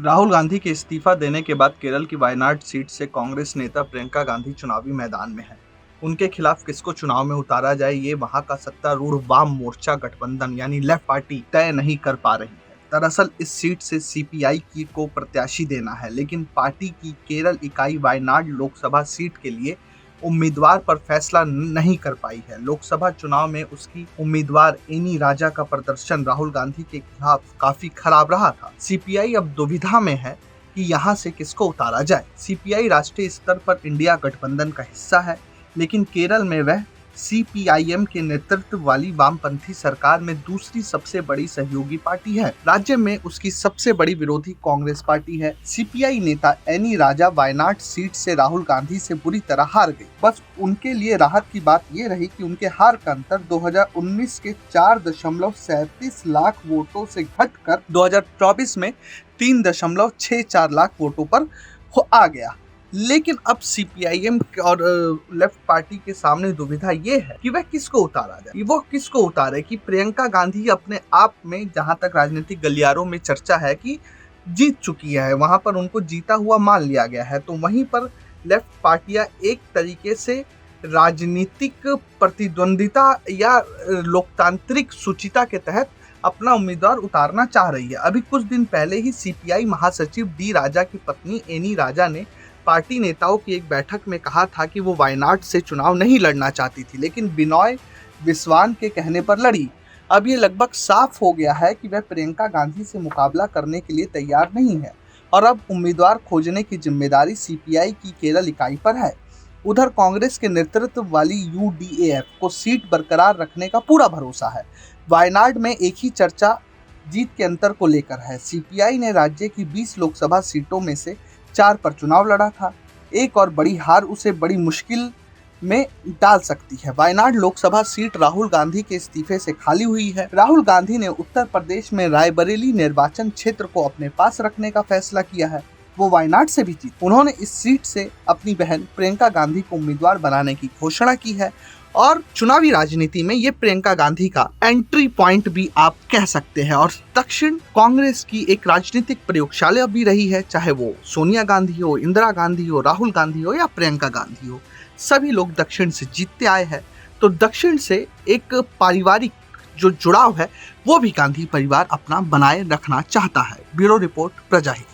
राहुल गांधी के इस्तीफा देने के बाद केरल की वायनाड सीट से कांग्रेस नेता प्रियंका गांधी चुनावी मैदान में हैं। उनके खिलाफ किसको चुनाव में उतारा जाए, ये वहां का सत्तारूढ़ वाम मोर्चा गठबंधन यानी लेफ्ट पार्टी तय नहीं कर पा रही है। दरअसल इस सीट से सीपीआई को प्रत्याशी देना है, लेकिन पार्टी की केरल इकाई वायनाड लोकसभा सीट के लिए उम्मीदवार पर फैसला नहीं कर पाई है। लोकसभा चुनाव में उसकी उम्मीदवार एनी राजा का प्रदर्शन राहुल गांधी के खिलाफ काफी खराब रहा था। सीपीआई अब दुविधा में है कि यहां से किसको उतारा जाए। सीपीआई राष्ट्रीय स्तर पर इंडिया गठबंधन का हिस्सा है, लेकिन केरल में वह सीपीआईएम के नेतृत्व वाली वामपंथी सरकार में दूसरी सबसे बड़ी सहयोगी पार्टी है। राज्य में उसकी सबसे बड़ी विरोधी कांग्रेस पार्टी है। सीपीआई नेता एनी राजा वायनाड सीट से राहुल गांधी से बुरी तरह हार गई। बस उनके लिए राहत की बात ये रही कि उनके हार का अंतर 2019 के 4.37 लाख वोटों से घटकर 2024 में 3.64 लाख वोटों पर आ गया। लेकिन अब सीपीआईएम और लेफ्ट पार्टी के सामने दुविधा ये है कि वह किसको उतारा जाए। वो किसको उतारे कि प्रियंका गांधी अपने आप में, जहां तक राजनीतिक गलियारों में चर्चा है कि जीत चुकी है, वहां पर उनको जीता हुआ मान लिया गया है, तो वहीं पर लेफ्ट पार्टियां एक तरीके से राजनीतिक प्रतिद्वंदिता या लोकतांत्रिक सूचिता के तहत अपना उम्मीदवार उतारना चाह रही है। अभी कुछ दिन पहले ही सीपीआई महासचिव डी राजा की पत्नी एनी राजा ने पार्टी नेताओं की एक बैठक में कहा था कि वो वायनाड से चुनाव नहीं लड़ना चाहती थी, लेकिन बिनॉय विश्वान के कहने पर लड़ी। अब ये लगभग साफ हो गया है कि वह प्रियंका गांधी से मुकाबला करने के लिए तैयार नहीं है और अब उम्मीदवार खोजने की जिम्मेदारी सीपीआई की केरल इकाई पर है। उधर कांग्रेस के नेतृत्व वाली यूडीएफ को सीट बरकरार रखने का पूरा भरोसा है। वायनाड में एक ही चर्चा जीत के अंतर को लेकर है। सीपीआई ने राज्य की 20 लोकसभा सीटों में से 4 पर चुनाव लड़ा था। एक और बड़ी हार उसे बड़ी मुश्किल में डाल सकती है। वायनाड लोकसभा सीट राहुल गांधी के इस्तीफे से खाली हुई है। राहुल गांधी ने उत्तर प्रदेश में रायबरेली निर्वाचन क्षेत्र को अपने पास रखने का फैसला किया है। वो वायनाड से भी जीते। उन्होंने इस सीट से अपनी बहन प्रियंका गांधी को उम्मीदवार बनाने की घोषणा की है और चुनावी राजनीति में ये प्रियंका गांधी का एंट्री पॉइंट भी आप कह सकते हैं। और दक्षिण कांग्रेस की एक राजनीतिक प्रयोगशाला भी रही है, चाहे वो सोनिया गांधी हो, इंदिरा गांधी हो, राहुल गांधी हो या प्रियंका गांधी हो, सभी लोग दक्षिण से जीतते आए हैं। तो दक्षिण से एक पारिवारिक जो जुड़ाव है वो भी गांधी परिवार अपना बनाए रखना चाहता है। Bureau report, प्रजाहित।